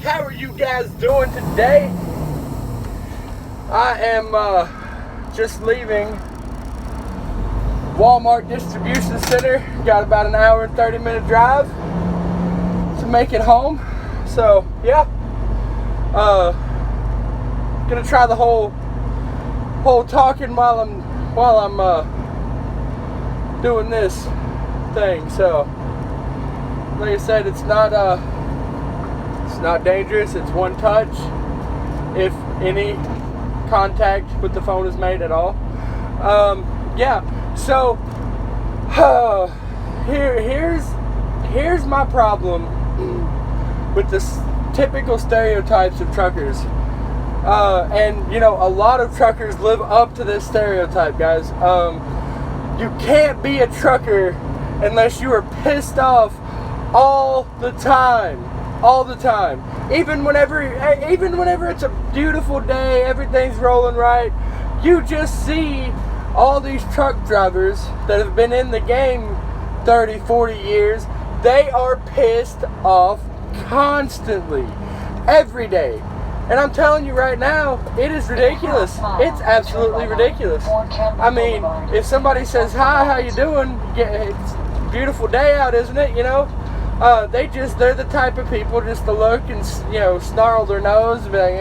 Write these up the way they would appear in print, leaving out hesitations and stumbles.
How are you guys doing today? I am just leaving Walmart Distribution Center. Got about an hour and 30-minute drive to make it home. So yeah, gonna try the whole talking while I'm doing this thing. So like I said, it's not dangerous. It's one touch, if any contact with the phone is made at all. Yeah. So here's my problem with the typical stereotypes of truckers. And you know, a lot of truckers live up to this stereotype, guys. You can't be a trucker unless you are pissed off all the time. Even whenever it's a beautiful day, everything's rolling right, you just see all these truck drivers that have been in the game 30, 40 years. They are pissed off constantly, every day. And I'm telling you right now, it is ridiculous. It's absolutely ridiculous. I mean, if somebody says, "Hi, how you doing? It's a beautiful day out, isn't it?" You know, they're the type of people just to look and, you know, snarl their nose and be like,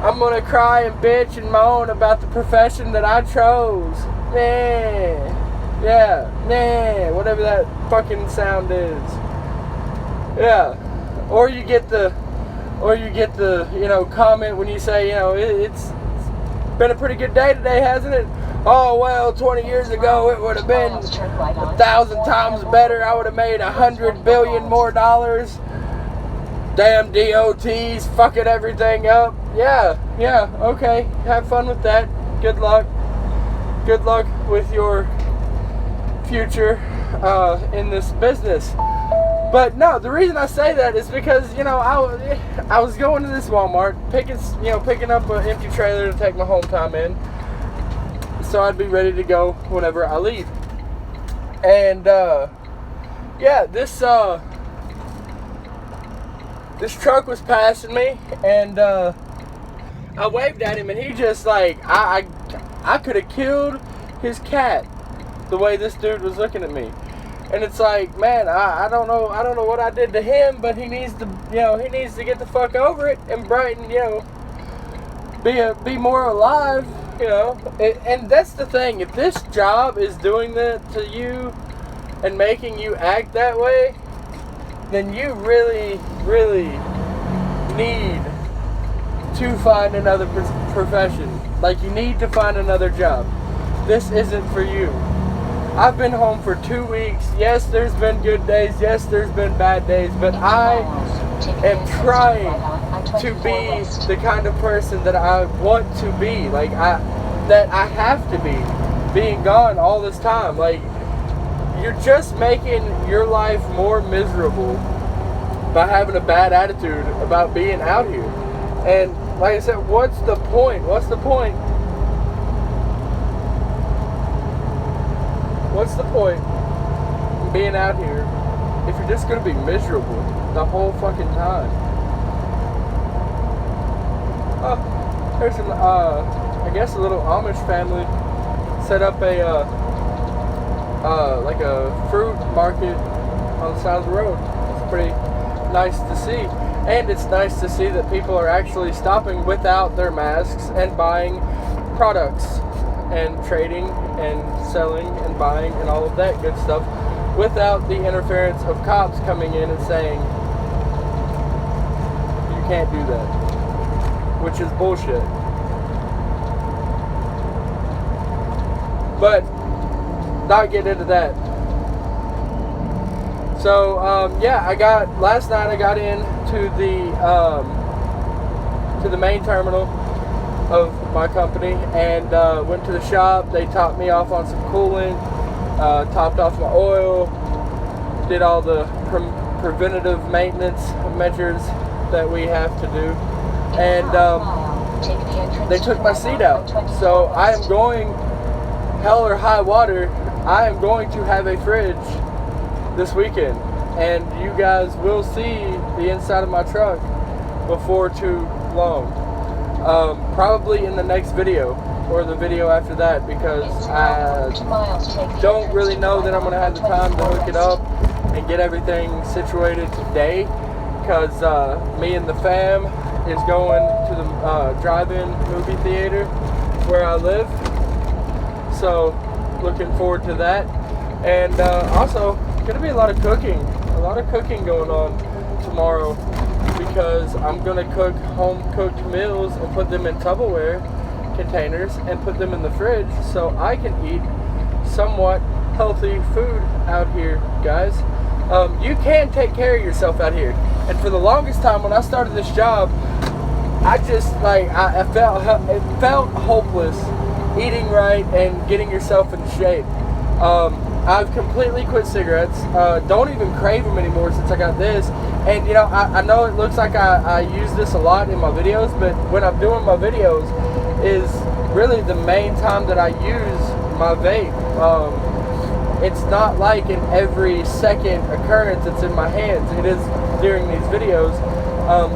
I'm gonna cry and bitch and moan about the profession that I chose. Whatever that fucking sound is. Yeah. Or you get the you know, comment when you say, you know, it's been a pretty good day today, hasn't it? Oh, well, 20 years ago it would have been 1,000 times better. I would have made $100 billion more dollars. Damn DOTs fucking everything up. Yeah, okay. Have fun with that. Good luck. Good luck with your future in this business. But no, the reason I say that is because, you know, I was going to this Walmart, picking up an empty trailer to take my home time in, so I'd be ready to go whenever I leave. And yeah, this truck was passing me, and I waved at him, and he just like I could have killed his cat the way this dude was looking at me. And it's like, man, I don't know what I did to him, but he needs to get the fuck over it and brighten, you know, be more alive, you know. And that's the thing. If this job is doing that to you and making you act that way, then you really, really need to find another profession. Like, you need to find another job. This isn't for you. I've been home for 2 weeks. Yes, there's been good days. Yes, there's been bad days. But I am trying to be the kind of person that I want to be. Like, that I have to be. Being gone all this time. Like, you're just making your life more miserable by having a bad attitude about being out here. And like I said, what's the point? What's the point in being out here if you're just going to be miserable the whole fucking time? Oh, there's some, I guess a little Amish family set up like a fruit market on the side of the road. It's pretty nice to see. And it's nice to see that people are actually stopping without their masks and buying products and trading and selling and buying and all of that good stuff without the interference of cops coming in and saying, you can't do that, which is bullshit. But not get into that. So yeah, last night I got into the main terminal of my company and went to the shop. They topped me off on some coolant, topped off my oil, did all the preventative maintenance measures that we have to do, and they took my seat out. So I am going, hell or high water, I am going to have a fridge this weekend. and you guys will see the inside of my truck before too long. Probably in the next video or the video after that, because I don't really know that I'm going to have the time to hook it up and get everything situated today, because me and the fam is going to the drive-in movie theater where I live, so looking forward to that. And also going to be a lot of cooking going on tomorrow, because I'm going to cook home-cooked meals and put them in Tupperware containers and put them in the fridge so I can eat somewhat healthy food out here, guys. You can take care of yourself out here. And for the longest time when I started this job, I just I felt hopeless eating right and getting yourself in shape. I've completely quit cigarettes. Don't even crave them anymore since I got this. And you know, I know it looks like I use this a lot in my videos, but when I'm doing my videos is really the main time that I use my vape. It's not like in every second occurrence it's in my hands. It is during these videos,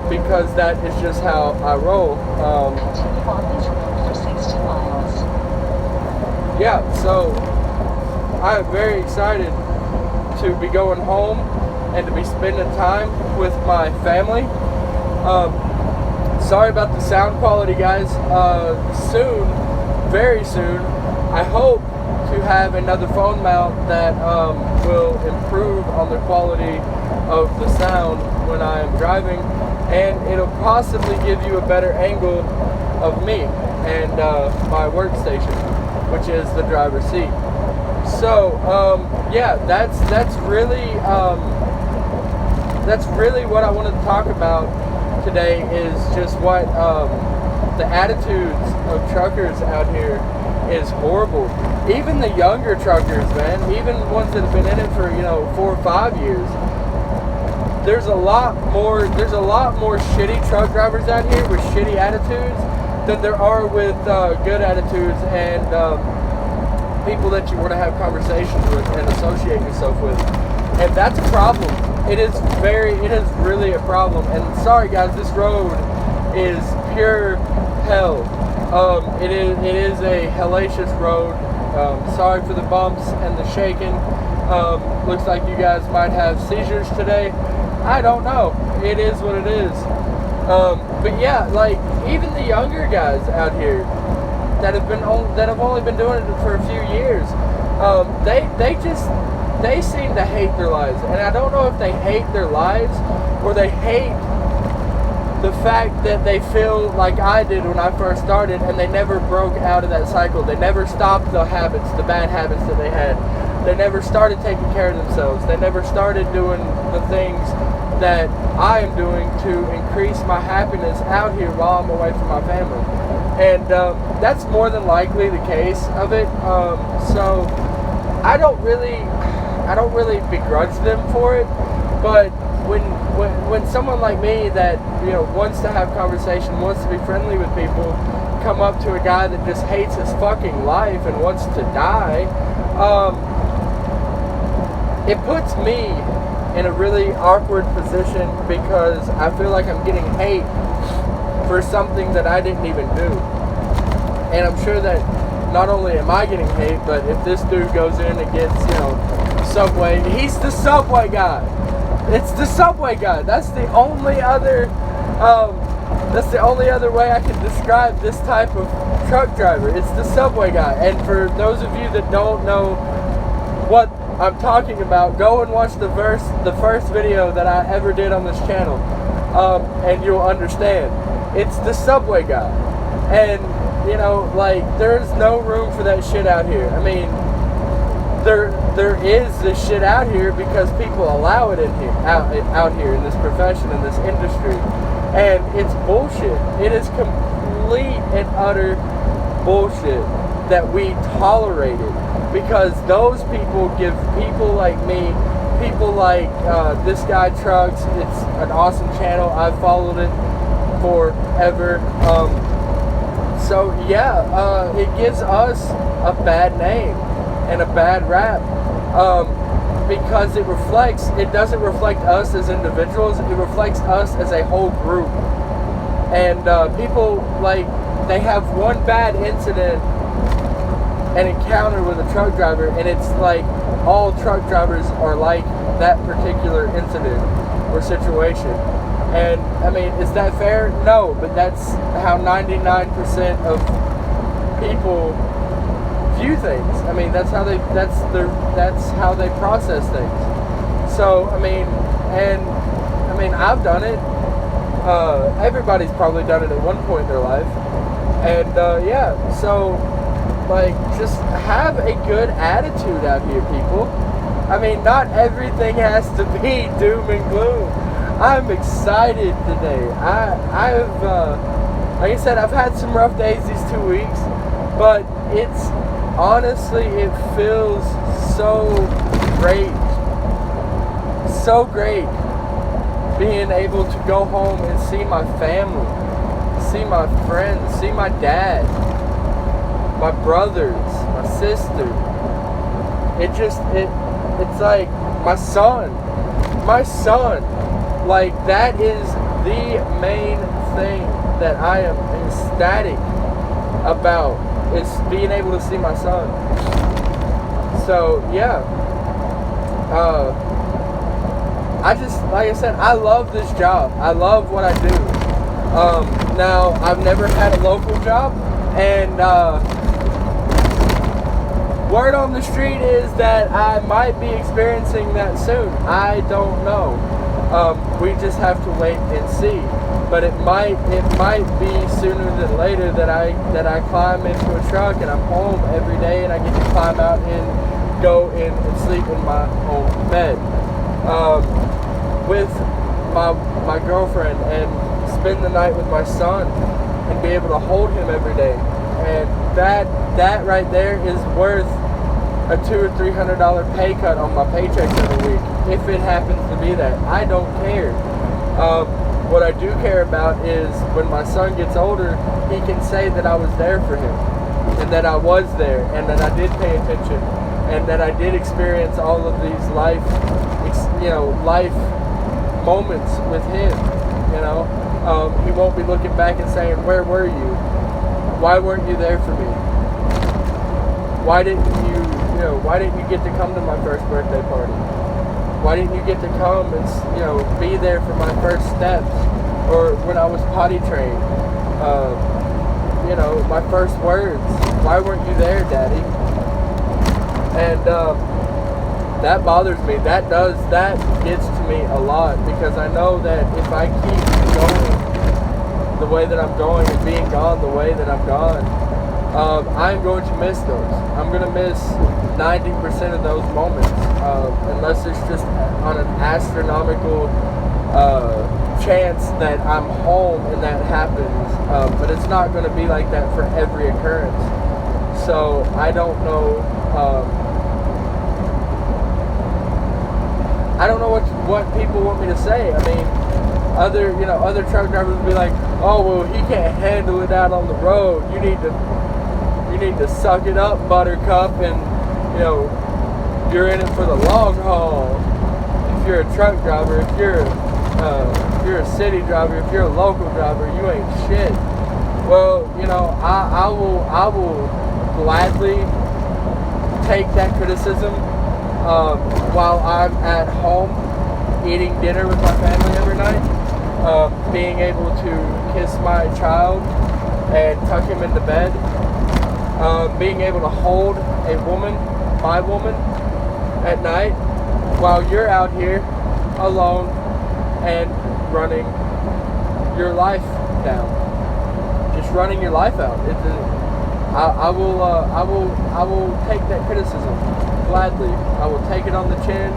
because that is just how I roll. Continue on this road for 60 miles. Yeah, so I am very excited to be going home and to be spending time with my family. Sorry about the sound quality, guys. Soon, very soon, I hope to have another phone mount that will improve on the quality of the sound when I am driving, and it'll possibly give you a better angle of me and my workstation, which is the driver's seat. So yeah, that's really what I wanted to talk about today, is just what the attitudes of truckers out here is horrible. Even the younger truckers, man, even ones that have been in it for 4 or 5 years. There's a lot more shitty truck drivers out here with shitty attitudes than there are with good attitudes and people that you want to have conversations with and associate yourself with. And that's a problem. It is really a problem. And sorry guys, this road is pure hell. It is a hellacious road. Sorry for the bumps and the shaking. Looks like you guys might have seizures today. I don't know. It is what it is. But yeah, like even the younger guys out here that have only been doing it for a few years, they seem to hate their lives. And I don't know if they hate their lives or they hate the fact that they feel like I did when I first started, and they never broke out of that cycle. They never stopped the bad habits that they had. They never started taking care of themselves. They never started doing the things that I am doing to increase my happiness out here while I'm away from my family. And that's more than likely the case of it. So I don't really begrudge them for it. But when someone like me that wants to have conversation, wants to be friendly with people, come up to a guy that just hates his fucking life and wants to die, it puts me in a really awkward position, because I feel like I'm getting hate for something that I didn't even do. And I'm sure that not only am I getting hate, but if this dude goes in and gets, Subway, he's the Subway guy. It's the Subway guy. That's the only other way I can describe this type of truck driver. It's the Subway guy. And for those of you that don't know what I'm talking about, go and watch the first video that I ever did on this channel, and you'll understand. It's the Subway guy. And there's no room for that shit out here. I mean, there is this shit out here because people allow it out here in this profession, in this industry, and it's bullshit. It is complete and utter bullshit that we tolerate it, because those people give people like me, people like this guy Trucks. It's an awesome channel. I've followed it forever. So yeah, it gives us a bad name and a bad rap. because it doesn't reflect us as individuals, it reflects us as a whole group. And people, like, they have one bad incident, an encounter with a truck driver, and it's like all truck drivers are like that particular incident or situation. And I mean, is that fair? No, but that's how 99% of people view things. I mean, that's how they process things. So I mean, I've done it. Everybody's probably done it at one point in their life. And yeah, so like, just have a good attitude out here, people. I mean, not everything has to be doom and gloom. I'm excited today. I've like I said, I've had some rough days these 2 weeks, but it's honestly, it feels so great being able to go home and see my family, see my friends, see my dad, my brothers, my sister. It's like my son. Like, that is the main thing that I am ecstatic about, is being able to see my son. So yeah, like I said, I love this job. I love what I do. Now, I've never had a local job, and word on the street is that I might be experiencing that soon. I don't know. We just have to wait and see. But it might be sooner than later that I climb into a truck and I'm home every day and I get to climb out and go in and sleep in my own bed with my girlfriend, and spend the night with my son and be able to hold him every day. And that right there is worth a $200 or $300 pay cut on my paychecks every week, if it happens to be that. I don't care. What I do care about is when my son gets older, he can say that I was there for him, and that I was there, and that I did pay attention, and that I did experience all of these life moments with him. He won't be looking back and saying, "Where were you? Why weren't you there for me? Why didn't you get to come to my first birthday party? Why didn't you get to come and be there for my first steps, or when I was potty trained? My first words. Why weren't you there, Daddy?" And that bothers me. That gets to me a lot, because I know that if I keep going the way that I'm going and being gone the way that I'm gone, I'm going to miss those. I'm going to miss 90% of those moments, unless it's just on an astronomical chance that I'm home and that happens. But it's not going to be like that for every occurrence. So I don't know. I don't know what people want me to say. I mean, other truck drivers will be like, "Oh, well, he can't handle it out on the road. You need to suck it up, Buttercup, and you're in it for the long haul. If you're a truck driver, if you're a city driver, if you're a local driver, you ain't shit." Well, I will gladly take that criticism while I'm at home eating dinner with my family every night, being able to kiss my child and tuck him into bed, being able to hold my woman at night, while you're out here alone and running your life down, just running your life out. I will take that criticism gladly. I will take it on the chin,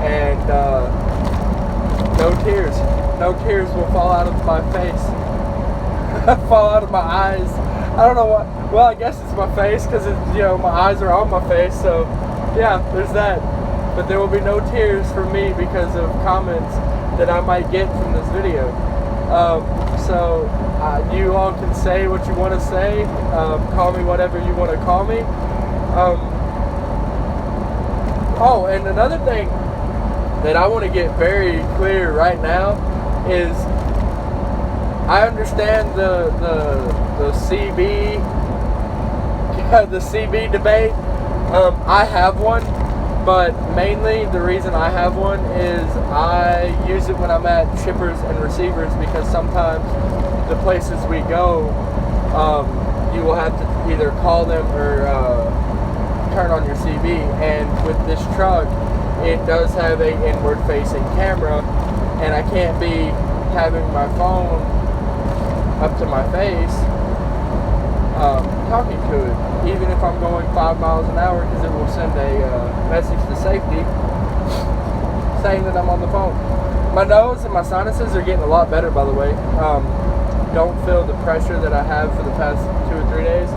and no tears will fall out of my face, fall out of my eyes. I don't know what. Well, I guess it's my face, because my eyes are on my face. So yeah, there's that. But there will be no tears from me because of comments that I might get from this video. So you all can say what you want to say. Call me whatever you want to call me. Oh, and another thing that I want to get very clear right now is I understand the CB the CB debate. I have one, but mainly the reason I have one is I use it when I'm at shippers and receivers, because sometimes the places we go, you will have to either call them or turn on your CB. And with this truck, it does have a inward facing camera, and I can't be having my phone up to my face talking to it, even if I'm going 5 miles an hour, because it will send a message to safety saying that I'm on the phone. My nose and my sinuses are getting a lot better, by the way. Don't feel the pressure that I have for the past 2 or 3 days.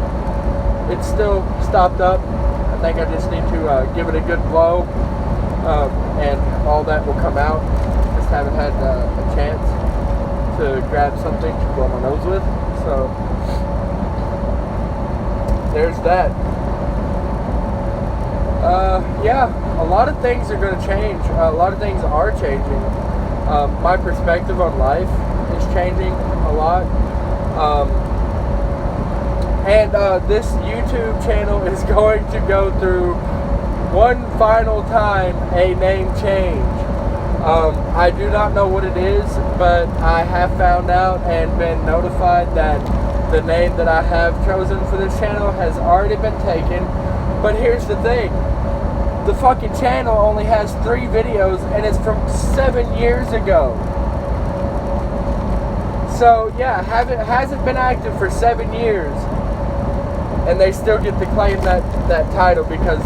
It's still stopped up. I think I just need to give it a good blow, and all that will come out. Just haven't had a chance to grab something to blow my nose with. So there's that. Yeah, a lot of things are going to change. A lot of things are changing. My perspective on life is changing a lot. And this YouTube channel is going to go through one final time a name change. I do not know what it is, but I have found out and been notified that the name that I have chosen for this channel has already been taken. But here's the thing. The fucking channel only has 3 videos, and it's from 7 years ago. So yeah, hasn't been active for 7 years, and they still get to claim that title because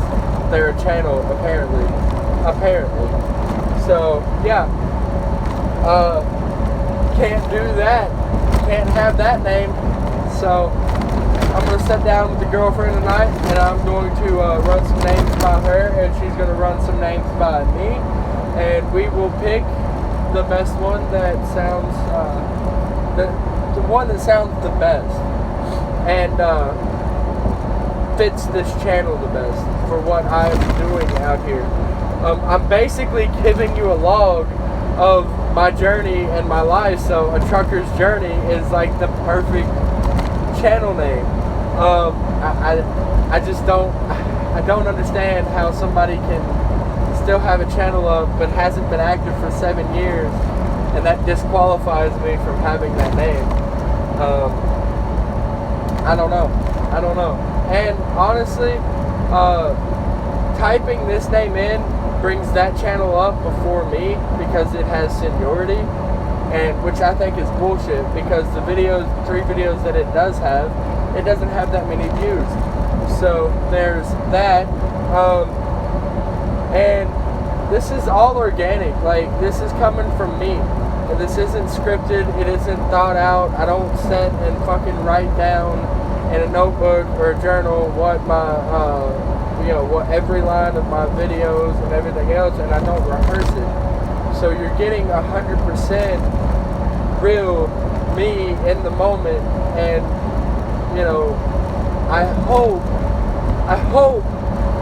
they're a channel, apparently. So yeah, can't do that. Can't have that name. So I'm gonna sit down with the girlfriend tonight, and I'm going to run some names by her, and she's gonna run some names by me, and we will pick the best one that sounds the one that sounds the best and fits this channel the best for what I'm doing out here. I'm basically giving you a log of my journey and my life, so A Trucker's Journey is like the perfect channel name. I just don't understand how somebody can still have a channel up but hasn't been active for 7 years, and that disqualifies me from having that name. I don't know. And honestly, typing this name in brings that channel up before me because it has seniority, and which I think is bullshit, because the 3 videos that it doesn't have that many views. So there's that. And this is all organic. Like, this is coming from me. And this isn't scripted. It isn't thought out. I don't sit and fucking write down in a notebook or a journal what my, what every line of my videos and everything else, and I don't rehearse it. So you're getting 100% real me in the moment, and I hope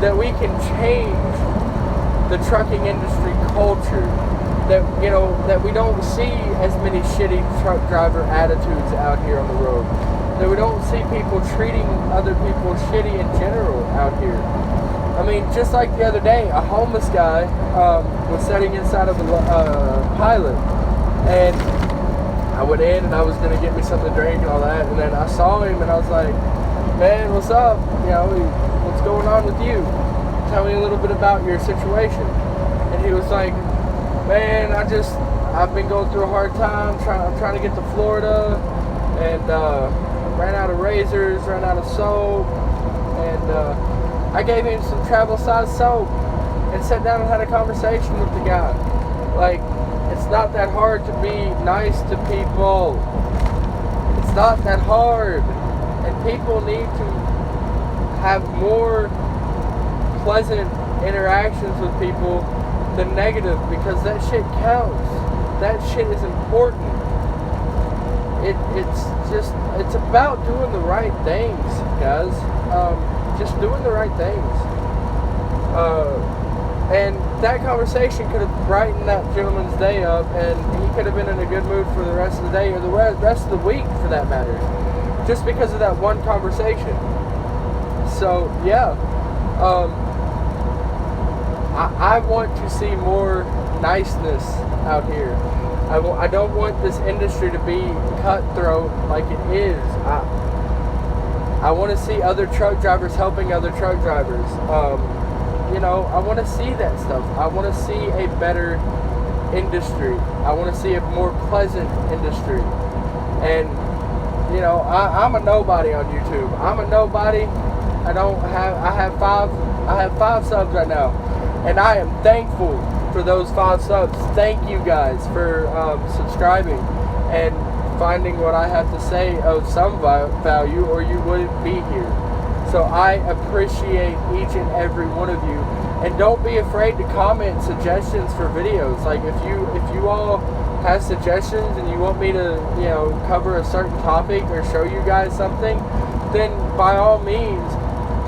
that we can change the trucking industry culture, that we don't see as many shitty truck driver attitudes out here on the road, that we don't see people treating other people shitty in general out here. I mean, just like the other day, a homeless guy was sitting inside of a Pilot, and I went in and I was going to get me something to drink and all that, and then I saw him and I was like, man, what's up? What's going on with you? Tell me a little bit about your situation. And he was like, man, I've been going through a hard time. I'm trying to get to Florida, and ran out of razors, ran out of soap, and I gave him some travel size soap and sat down and had a conversation with the guy. Like, it's not that hard to be nice to people. It's not that hard. And people need to have more pleasant interactions with people than negative, because that shit counts. That shit is important. It's about doing the right things, guys. Just doing the right things. And that conversation could have brightened that gentleman's day up, and he could have been in a good mood for the rest of the day, or the rest of the week for that matter, just because of that one conversation. So yeah, I want to see more niceness out here. I don't want this industry to be cutthroat like it is. I want to see other truck drivers helping other truck drivers. You know, I want to see that stuff. I want to see a better industry. I want to see a more pleasant industry. And, you know, I'm a nobody on YouTube. I'm a nobody. I have five subs right now. And I am thankful for those 5 subs. Thank you guys for subscribing and finding what I have to say of some value, or you wouldn't be here. So I appreciate each and every one of you, and don't be afraid to comment suggestions for videos. Like if you all have suggestions and you want me to, you know, cover a certain topic or show you guys something, then by all means,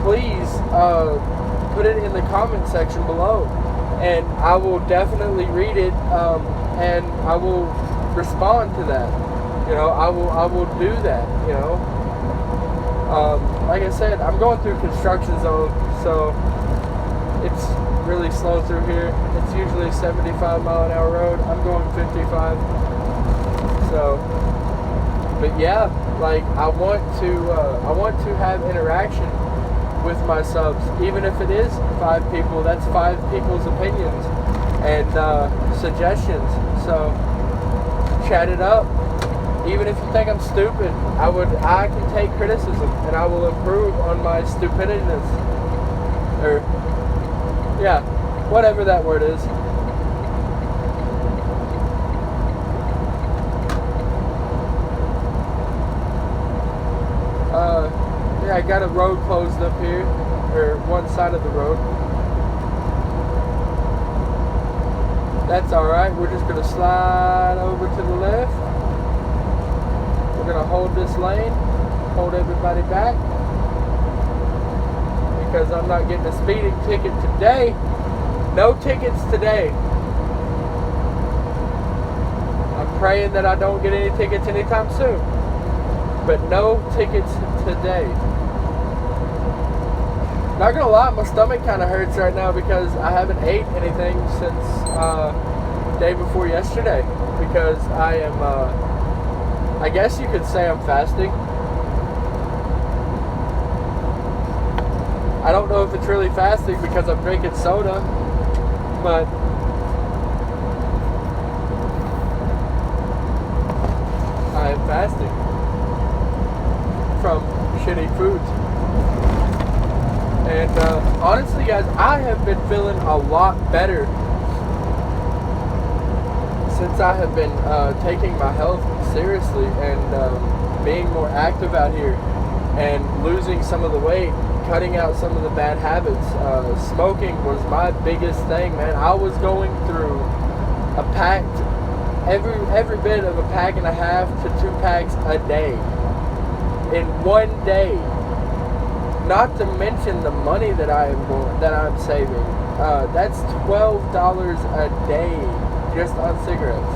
please put it in the comment section below, and I will definitely read it, and I will respond to that. You know, I will do that. You know, like I said, I'm going through construction zone, so it's really slow through here. It's usually a 75-mile-an-hour road. I'm going 55. So, but yeah, like I want to have interaction with my subs, even if it is 5 people. That's 5 people's opinions and suggestions. So chat it up. Even if you think I'm stupid, I can take criticism and I will improve on my stupidness. Or yeah, whatever that word is. Yeah, I got a road closed up here, or one side of the road. That's alright, we're just gonna slide over to the left. We're gonna hold this lane, hold everybody back, because I'm not getting a speeding ticket today. No tickets today. I'm praying that I don't get any tickets anytime soon, but no tickets today. Not gonna lie, my stomach kind of hurts right now because I haven't ate anything since day before yesterday, because I am I guess you could say I'm fasting. I don't know if it's really fasting because I'm drinking soda, but I am fasting from shitty foods. And honestly, guys, I have been feeling a lot better since I have been taking my health seriously and being more active out here and losing some of the weight, cutting out some of the bad habits. Smoking was my biggest thing, man. I was going through a pack, every bit of a pack and a half to 2 packs a day in one day. Not to mention the money that I'm saving. That's $12 a day just on cigarettes.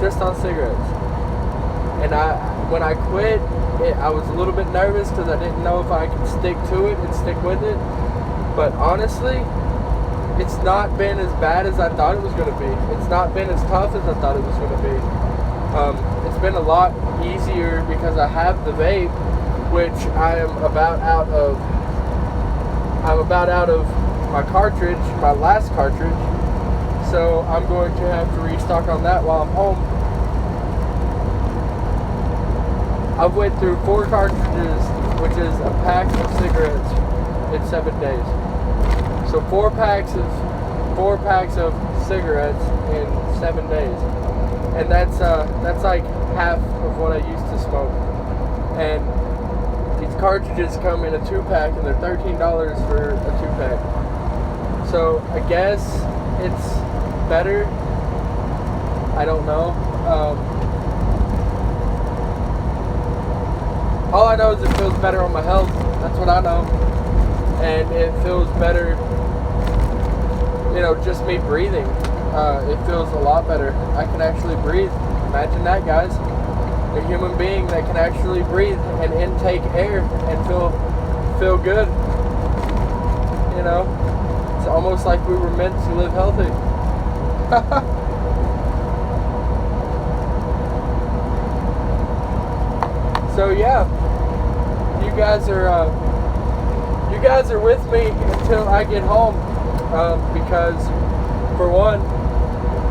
Just on cigarettes. And when I quit, I was a little bit nervous because I didn't know if I could stick to it and stick with it. But honestly, it's not been as bad as I thought it was going to be. It's not been as tough as I thought it was going to be. It's been a lot easier because I have the vape, which I am about out of. I'm about out of my cartridge, my last cartridge. So I'm going to have to restock on that while I'm home. I've went through 4 cartridges, which is a pack of cigarettes in 7 days. So 4 packs of cigarettes in 7 days, and that's like half of what I used to smoke. And these cartridges come in a 2-pack, and they're $13 for a 2-pack. So I guess it's better. I don't know. All I know is it feels better on my health. That's what I know. And it feels better just me breathing, it feels a lot better. I can actually breathe. Imagine that, guys. A human being that can actually breathe and intake air and feel good. It's almost like we were meant to live healthy. So yeah, you guys are with me until I get home, because for one,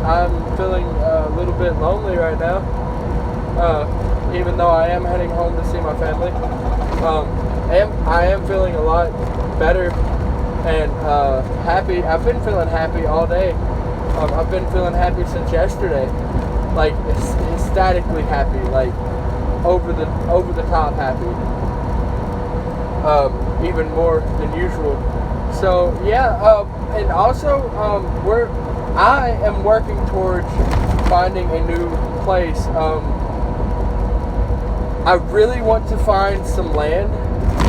I'm feeling a little bit lonely right now, even though I am heading home to see my family. I am feeling a lot better and happy. I've been feeling happy all day. I've been feeling happy since yesterday, like ecstatically happy, like over the top happy, even more than usual. So yeah, and also I am working towards finding a new place. I really want to find some land,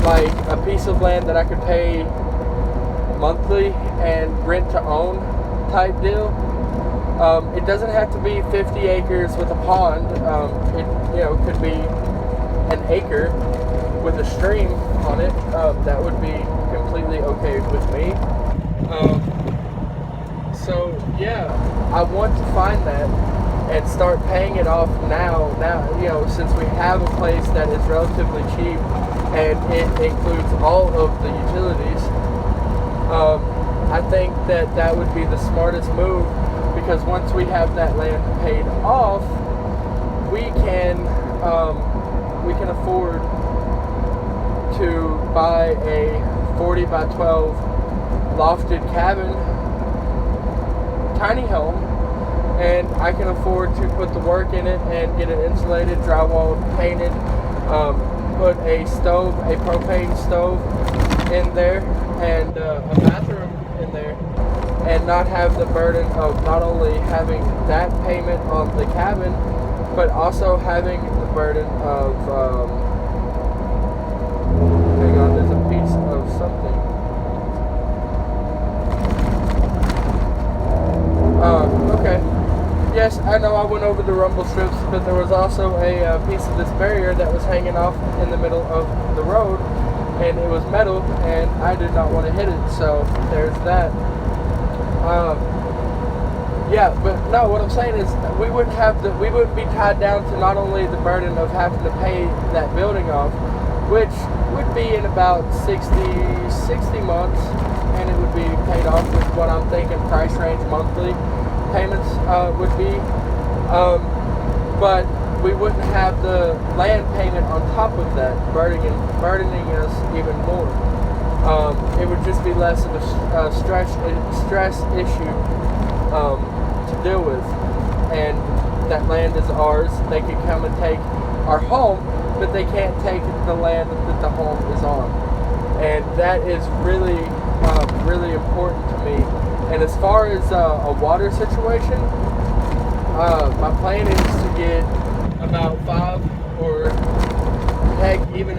like a piece of land that I could pay monthly and rent to own type deal. It doesn't have to be 50 acres with a pond. It could be an acre with a stream on it. That would be completely okay with me. So yeah, I want to find that and start paying it off now, since we have a place that is relatively cheap and it includes all of the utilities. I think that would be the smartest move, because once we have that land paid off, we can afford to buy a 40 by 12 lofted cabin, tiny home, and I can afford to put the work in it and get it insulated, drywalled, painted, put a stove, a propane stove in there, and a bathroom in there, and not have the burden of not only having that payment on the cabin, but also having the burden of, hang on, there's a piece of something. Okay. Yes, I know I went over the rumble strips, but there was also a piece of this barrier that was hanging off in the middle of the road, and it was metal, and I did not want to hit it, so there's that. Yeah, but no, what I'm saying is we wouldn't be tied down to not only the burden of having to pay that building off, which would be in about 60 months, and it would be paid off with what I'm thinking price range monthly payments would be, but we wouldn't have the land payment on top of that, burdening us even more. It would just be less of a stress issue to deal with, and that land is ours. They could come and take our home, but they can't take the land that the home is on, and that is really really important to me. And as far as a water situation, my plan is to get about 5 or heck even